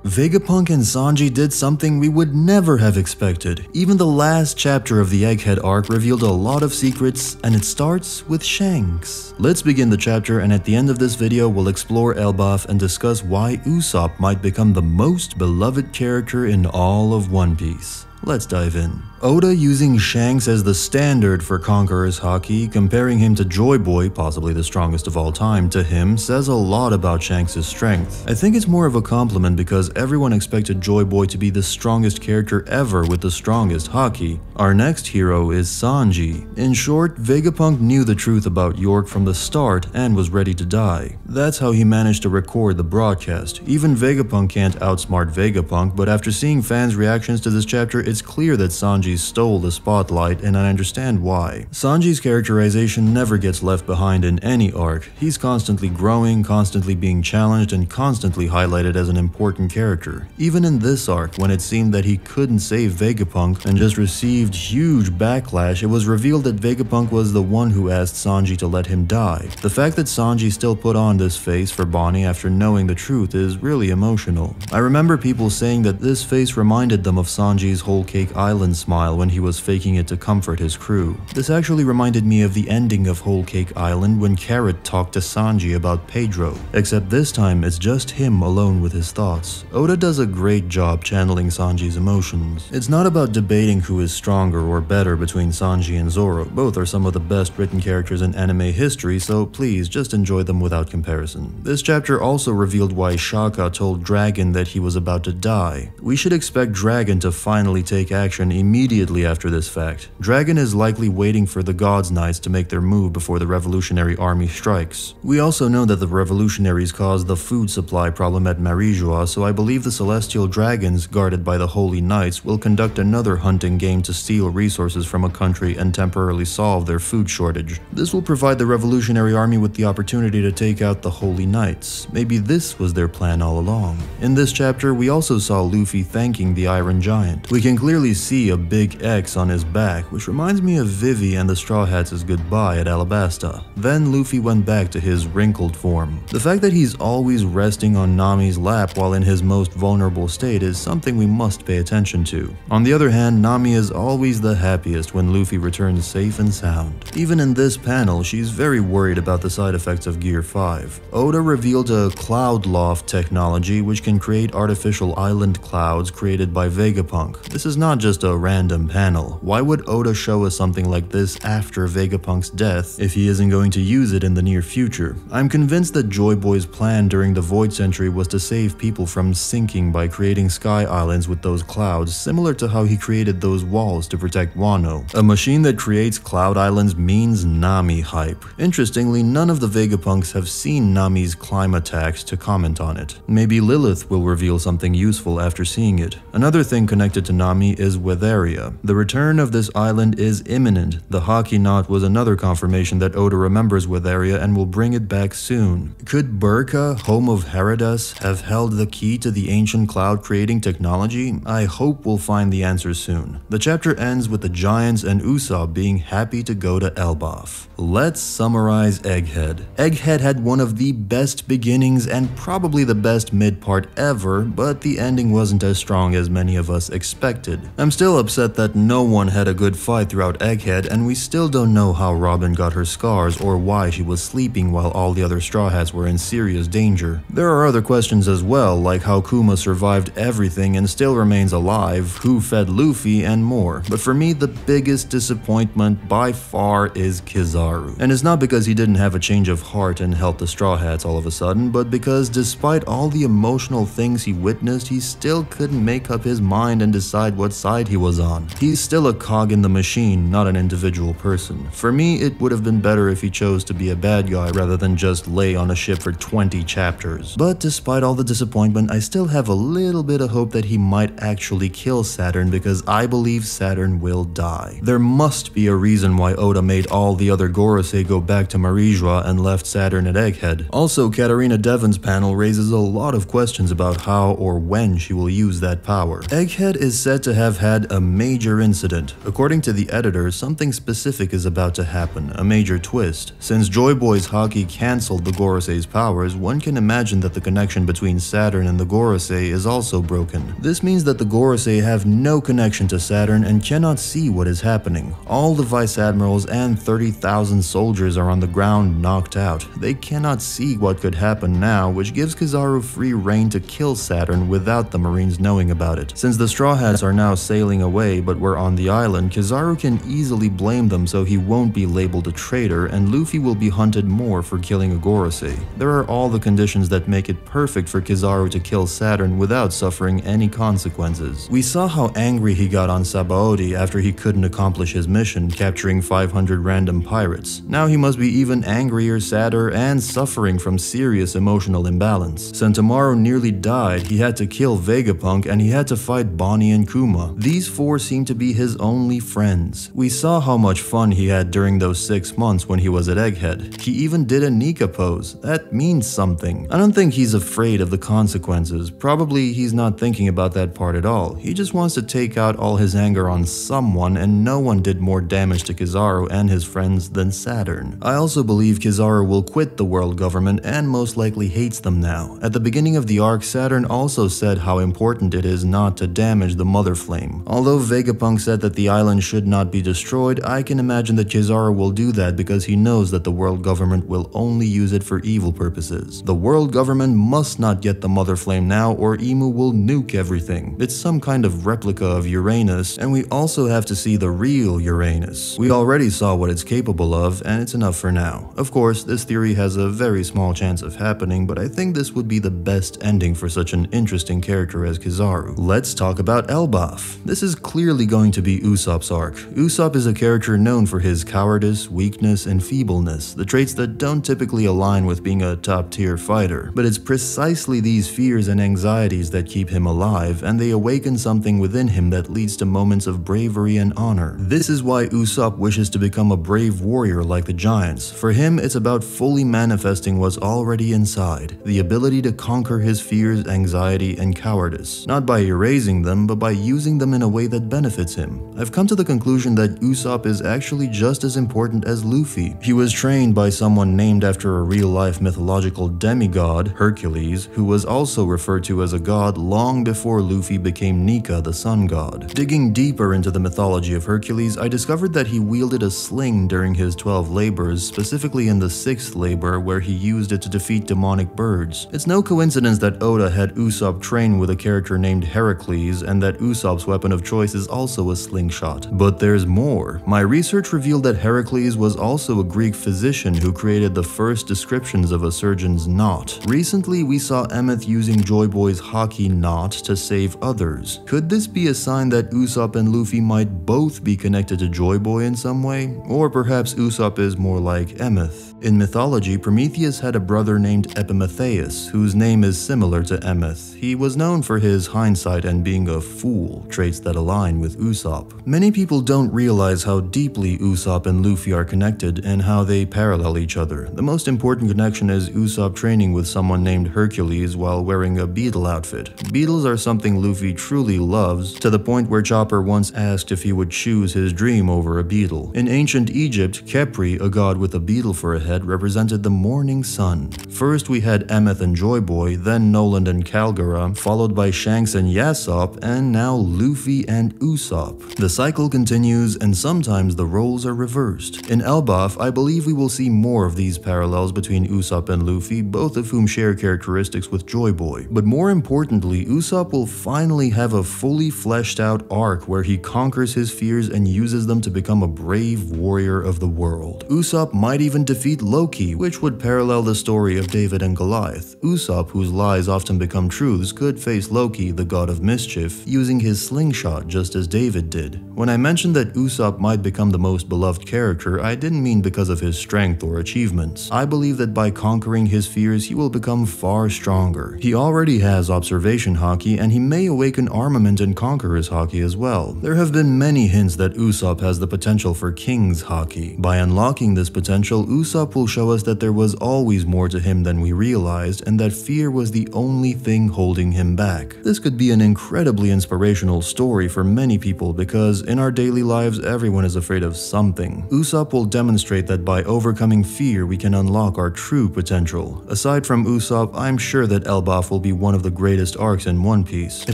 Vegapunk and Sanji did something we would never have expected. Even the last chapter of the Egghead arc revealed a lot of secrets, and it starts with Shanks. Let's begin the chapter, and at the end of this video we'll explore Elbaf and discuss why Usopp might become the most beloved character in all of One Piece. Let's dive in. Oda using Shanks as the standard for Conqueror's Haki, comparing him to Joy Boy, possibly the strongest of all time, to him says a lot about Shanks' strength. I think it's more of a compliment because everyone expected Joy Boy to be the strongest character ever with the strongest Haki. Our next hero is Sanji. In short, Vegapunk knew the truth about York from the start and was ready to die. That's how he managed to record the broadcast. Even Vegapunk can't outsmart Vegapunk, but after seeing fans' reactions to this chapter, it's clear that Sanji stole the spotlight, and I understand why. Sanji's characterization never gets left behind in any arc. He's constantly growing, constantly being challenged, and constantly highlighted as an important character. Even in this arc, when it seemed that he couldn't save Vegapunk and just received huge backlash, it was revealed that Vegapunk was the one who asked Sanji to let him die. The fact that Sanji still put on this face for Bonnie after knowing the truth is really emotional. I remember people saying that this face reminded them of Sanji's Whole Cake Island smile when he was faking it to comfort his crew. This actually reminded me of the ending of Whole Cake Island when Carrot talked to Sanji about Pedro, except this time it's just him alone with his thoughts. Oda does a great job channeling Sanji's emotions. It's not about debating who is stronger or better between Sanji and Zoro. Both are some of the best written characters in anime history, so please just enjoy them without comparison. This chapter also revealed why Shaka told Dragon that he was about to die. We should expect Dragon to finally take action immediately after this fact. Dragon is likely waiting for the Gods Knights to make their move before the Revolutionary Army strikes. We also know that the revolutionaries caused the food supply problem at Marijois, so I believe the Celestial Dragons, guarded by the Holy Knights, will conduct another hunting game to steal resources from a country and temporarily solve their food shortage. This will provide the Revolutionary Army with the opportunity to take out the Holy Knights. Maybe this was their plan all along. In this chapter, we also saw Luffy thanking the Iron Giant. We can clearly see a big X on his back, which reminds me of Vivi and the Straw Hats' goodbye at Alabasta. Then Luffy went back to his wrinkled form. The fact that he's always resting on Nami's lap while in his most vulnerable state is something we must pay attention to. On the other hand, Nami is always the happiest when Luffy returns safe and sound. Even in this panel, she's very worried about the side effects of Gear 5. Oda revealed a Cloud Loft technology which can create artificial island clouds created by Vegapunk. This is not just a random panel. Why would Oda show us something like this after Vegapunk's death if he isn't going to use it in the near future? I'm convinced that Joy Boy's plan during the Void Century was to save people from sinking by creating sky islands with those clouds, similar to how he created those walls to protect Wano. A machine that creates cloud islands means Nami hype. Interestingly, none of the Vegapunks have seen Nami's climb attacks to comment on it. Maybe Lilith will reveal something useful after seeing it. Another thing connected to Nami is Weatheria. The return of this island is imminent. The Haki Knot was another confirmation that Oda remembers Weatheria and will bring it back soon. Could Burka, home of Herodas, have held the key to the ancient cloud creating technology? I hope we'll find the answer soon. The chapter ends with the Giants and Usopp being happy to go to Elbaf. Let's summarize Egghead. Egghead had one of the best beginnings and probably the best mid-part ever, but the ending wasn't as strong as many of us expected. I'm still upset that no one had a good fight throughout Egghead, and we still don't know how Robin got her scars or why she was sleeping while all the other Straw Hats were in serious danger. There are other questions as well, like how Kuma survived everything and still remains alive, who fed Luffy, and more. But for me, the biggest disappointment by far is Kizaru. And it's not because he didn't have a change of heart and helped the Straw Hats all of a sudden, but because despite all the emotional things he witnessed, he still couldn't make up his mind and decide what side he was on. He's still a cog in the machine, not an individual person. For me, it would have been better if he chose to be a bad guy rather than just lay on a ship for 20 chapters. But despite all the disappointment, I still have a little bit of hope that he might actually kill Saturn, because I believe Saturn will die. There must be a reason why Oda made all the other Gorosei go back to Marijois and left Saturn at Egghead. Also, Katarina Devon's panel raises a lot of questions about how or when she will use that power. Egghead is said to have had a major incident. According to the editor, something specific is about to happen, a major twist. Since Joy Boy's haki cancelled the Gorosei's powers, one can imagine that the connection between Saturn and the Gorosei is also broken. This means that the Gorosei have no connection to Saturn and cannot see what is happening. All the vice admirals and 30,000 soldiers are on the ground knocked out. They cannot see what could happen now, which gives Kizaru free reign to kill Saturn without the Marines knowing about it. Since the Straw Hats are now sailing away but were on the island, Kizaru can easily blame them so he won't be labeled a traitor, and Luffy will be hunted more for killing a Gorosei. There are all the conditions that make it perfect for Kizaru to kill Saturn without suffering any consequences. We saw how angry he got on Sabaody after he couldn't accomplish his mission, capturing 500 random pirates. Now he must be even angrier, sadder, and suffering from serious emotional imbalance. Sentomaru nearly died, he had to kill Vegapunk, and he had to fight Bonnie and Kuma. These four seem to be his only friends. We saw how much fun he had during those 6 months when he was at Egghead. He even did a Nika pose. That means something. I don't think he's afraid of the consequences. Probably he's not thinking about that part at all. He just wants to take out all his anger on someone, and no one did more damage to Kizaru and his friends than Saturn. I also believe Kizaru will quit the world government and most likely hates them now. At the beginning of the arc, Saturn also said how important it is not to damage the Mother Flame. Although Vegapunk said that the island should not be destroyed, I can imagine that Kizaru will do that because he knows that the world government will only use it for evil purposes. The world government must not get the Mother Flame now or Imu will nuke everything. It's some kind of replica of Uranus, and we also have to see the real Uranus. We already saw what it's capable of, and it's enough for now. Of course, this theory has a very small chance of happening, but I think this would be the best ending for such an interesting character as Kizaru. Let's talk about Elbaf. This is clearly going to be Usopp's arc. Usopp is a character known for his cowardice, weakness, and feebleness, the traits that don't typically align with being a top-tier fighter. But it's precisely these fears and anxieties that keep him alive, and they awaken something within him that leads to moments of bravery and honor. This is why Usopp wishes to become a brave warrior like the giants. For him, it's about fully manifesting what's already inside, the ability to conquer his fears, anxiety, and cowardice, not by erasing them, but by using them in a way that benefits him. I've come to the conclusion that Usopp is actually just as important as Luffy. He was trained by someone named after a real-life mythological demigod, Hercules, who was also referred to as a god long before Luffy became Nika, the sun god. Digging deeper into the mythology of Hercules, I discovered that he wielded a sling during his 12 labors, specifically in the 6th labor where he used it to defeat demonic birds. It's no coincidence that Oda had Usopp train with a character named Heracles, and that Usopp's weapon of choice is also a slingshot. But there's more. My research revealed that Heracles was also a Greek physician who created the first descriptions of a surgeon's knot. Recently, we saw Emmet using Joy Boy's haki knot to save others. Could this be a sign that Usopp and Luffy might both be connected to Joy Boy in some way? Or perhaps Usopp is more like Emmet. In mythology, Prometheus had a brother named Epimetheus, whose name is similar to Emmet. He was known for his hindsight and being a fool, traits that align with Usopp. Many people don't realize how deeply Usopp and Luffy are connected and how they parallel each other. The most important connection is Usopp training with someone named Hercules while wearing a beetle outfit. Beetles are something Luffy truly loves, to the point where Chopper once asked if he would choose his dream over a beetle. In ancient Egypt, Khepri, a god with a beetle for a head, represented the morning sun. First we had Emmet and Joy Boy, then Noland and Kalgara, followed by Shanks and Yasopp, and now Luffy and Usopp. The cycle continues, and sometimes the roles are reversed. In Elbaf, I believe we will see more of these parallels between Usopp and Luffy, both of whom share characteristics with Joy Boy. But more importantly, Usopp will finally have a fully fleshed out arc where he conquers his fears and uses them to become a brave warrior of the world. Usopp might even defeat Loki, which would parallel the story of David and Goliath. Usopp, whose lies often become truths, could face Loki, the god of mischief, using his slingshot just as David did. When I mentioned that Usopp might become the most beloved character, I didn't mean because of his strength or achievements. I believe that by conquering his fears, he will become far stronger. He already has observation haki, and he may awaken armament and conqueror's haki as well. There have been many hints that Usopp has the potential for king's haki. By unlocking this potential, Usopp will show us that there was always more to him than we realized, and that fear was the only thing holding him back. This could be an incredibly inspirational story for many people because in our daily lives everyone is afraid of something. Usopp will demonstrate that by overcoming fear we can unlock our true potential. Aside from Usopp, I'm sure that Elbaf will be one of the greatest arcs in One Piece. It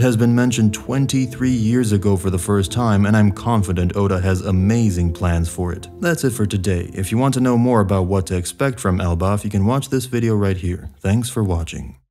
has been mentioned 23 years ago for the first time, and I'm confident Oda has amazing plans for it. That's it for today. If you want to know more about what to expect from Elbaf, you can watch this video right here. Thanks for watching.